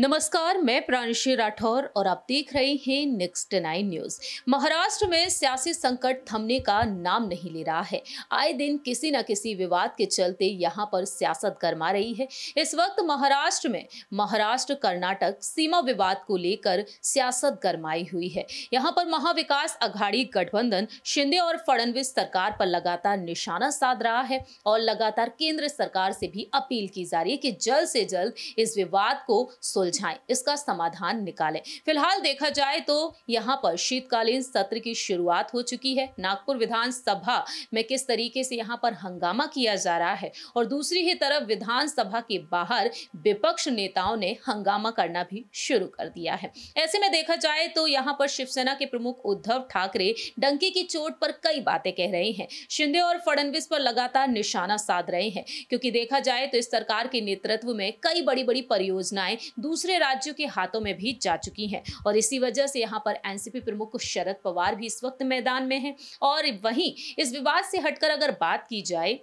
नमस्कार, मैं प्रांशी राठौर और आप देख रहे हैं नेक्स्ट 9 न्यूज। महाराष्ट्र में सियासी संकट थमने का नाम नहीं ले रहा है। आए दिन किसी न किसी विवाद के चलते यहां पर सियासत गरमा रही है। इस वक्त महाराष्ट्र में महाराष्ट्र कर्नाटक सीमा विवाद को लेकर सियासत गरमाई हुई है। यहां पर महाविकास अघाड़ी गठबंधन शिंदे और फडणवीस सरकार पर लगातार निशाना साध रहा है और लगातार केंद्र सरकार से भी अपील की जा रही है कि जल्द से जल्द इस विवाद को सुलझाएं, इसका समाधान निकालें। फिलहाल देखा जाए तो यहां पर शीतकालीन सत्र की शुरुआत हो चुकी है। नागपुर विधानसभा में किस तरीके से यहां पर हंगामा किया जा रहा है और दूसरी ही तरफ विधानसभा के बाहर विपक्ष नेताओं ने हंगामा करना भी शुरू कर दिया है। ऐसे में देखा जाए तो यहां पर शिवसेना के प्रमुख उद्धव ठाकरे डंके की चोट पर कई बातें कह रहे हैं। शिंदे और फडणवीस पर लगातार निशाना साध रहे हैं, क्योंकि देखा जाए तो इस सरकार के नेतृत्व में कई बड़ी बड़ी परियोजनाएं दूसरे राज्यों के हाथों में भी जा चुकी हैं और इसी वजह से यहां पर एनसीपी प्रमुख शरद पवार भी इस वक्त मैदान में हैं। और वहीं इस विवाद से हटकर अगर बात की जाए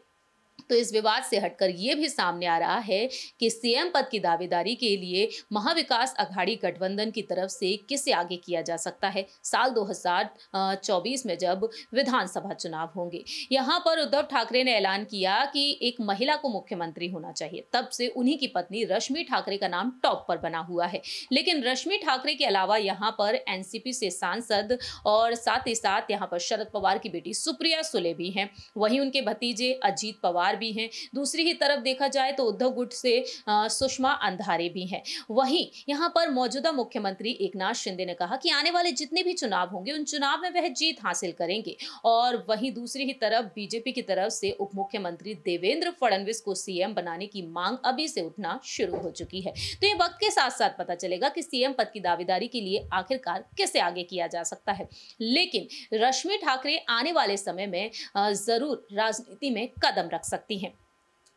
तो इस विवाद से हटकर यह भी सामने आ रहा है कि सीएम पद की दावेदारी के लिए महाविकास अघाड़ी गठबंधन की तरफ से किसे आगे किया जा सकता है साल 2024 में जब विधानसभा चुनाव होंगे। यहां पर उद्धव ठाकरे ने ऐलान किया कि एक महिला को मुख्यमंत्री होना चाहिए। तब से उन्हीं की पत्नी रश्मि ठाकरे का नाम टॉप पर बना हुआ है। लेकिन रश्मि ठाकरे के अलावा यहां पर एनसीपी से सांसद और साथ ही साथ यहां पर शरद पवार की बेटी सुप्रिया सुले भी हैं। वहीं उनके भतीजे अजीत पवार भी हैं। दूसरी ही तरफ देखा जाए तो उद्धव गुट से सुषमा अंधारे भी हैं। वहीं यहां पर मौजूदा मुख्यमंत्री एकनाथ शिंदे ने कहा कि आने वाले जितने भी चुनाव होंगे उन चुनाव में वह जीत हासिल करेंगे। और वहीं दूसरी ही तरफ बीजेपी की तरफ से उप मुख्यमंत्री देवेंद्र फडणवीस को सीएम बनाने की मांग अभी से उठना शुरू हो चुकी है। तो ये वक्त के साथ साथ पता चलेगा कि सीएम पद की दावेदारी के लिए आखिरकार किसे आगे किया जा सकता है। लेकिन रश्मि ठाकरे आने वाले समय में जरूर राजनीति में कदम रख सकती हैं।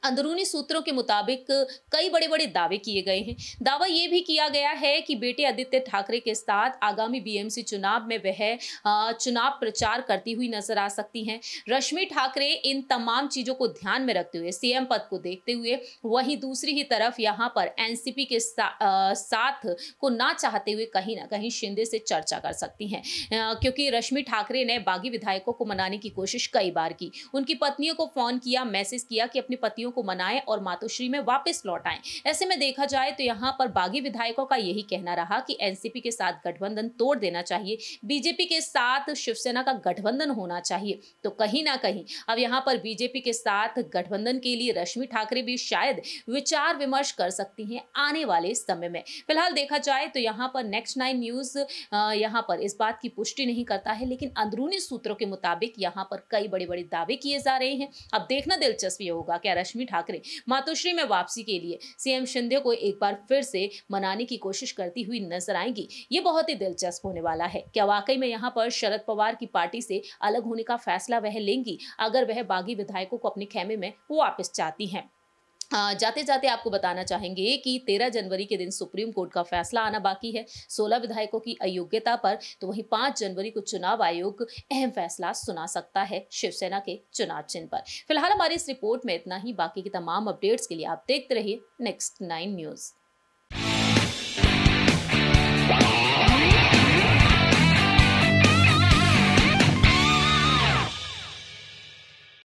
अंदरूनी सूत्रों के मुताबिक कई बड़े बड़े दावे किए गए हैं। दावा यह भी किया गया है कि बेटे आदित्य ठाकरे के साथ आगामी बीएमसी चुनाव में वह चुनाव प्रचार करती हुई नजर आ सकती हैं। रश्मि ठाकरे इन तमाम चीजों को ध्यान में रखते हुए सीएम पद को देखते हुए वहीं दूसरी ही तरफ यहां पर एनसीपी के साथ को ना चाहते हुए कहीं ना कहीं शिंदे से चर्चा कर सकती हैं, क्योंकि रश्मि ठाकरे ने बागी विधायकों को मनाने की कोशिश कई बार की। उनकी पत्नियों को फोन किया, मैसेज किया कि अपनी पत्नियों को मनाएं और मातोश्री में वापस लौट आएं। ऐसे में देखा जाए तो यहां पर बागी विधायकों का यही कहना रहा कि एनसीपी के साथ गठबंधन तोड़ देना चाहिए, बीजेपी के साथ शिवसेना का गठबंधन होना चाहिए। तो कहीं ना कहीं अब यहां पर बीजेपी के साथ गठबंधन के लिए रश्मि ठाकरे भी शायद विचार विमर्श कर सकती हैं आने वाले समय में। फिलहाल देखा जाए तो यहां पर नेक्स्ट 9 न्यूज यहां पर इस बात की पुष्टि नहीं करता है, लेकिन अंदरूनी सूत्रों के मुताबिक यहां पर कई बड़े बड़े दावे किए जा रहे हैं। अब देखना दिलचस्प होगा क्या रश्मि ठाकरे मातोश्री में वापसी के लिए सीएम शिंदे को एक बार फिर से मनाने की कोशिश करती हुई नजर आएंगी। ये बहुत ही दिलचस्प होने वाला है। क्या वाकई में यहां पर शरद पवार की पार्टी से अलग होने का फैसला वह लेंगी अगर वह बागी विधायकों को अपने खेमे में वापस चाहती हैं। जाते जाते आपको बताना चाहेंगे कि 13 जनवरी के दिन सुप्रीम कोर्ट का फैसला आना बाकी है 16 विधायकों की अयोग्यता पर। तो वहीं 5 जनवरी को चुनाव आयोग अहम फैसला सुना सकता है शिवसेना के चुनाव चिन्ह पर। फिलहाल हमारी इस रिपोर्ट में इतना ही। बाकी की तमाम अपडेट्स के लिए आप देखते रहिए नेक्स्ट 9 न्यूज।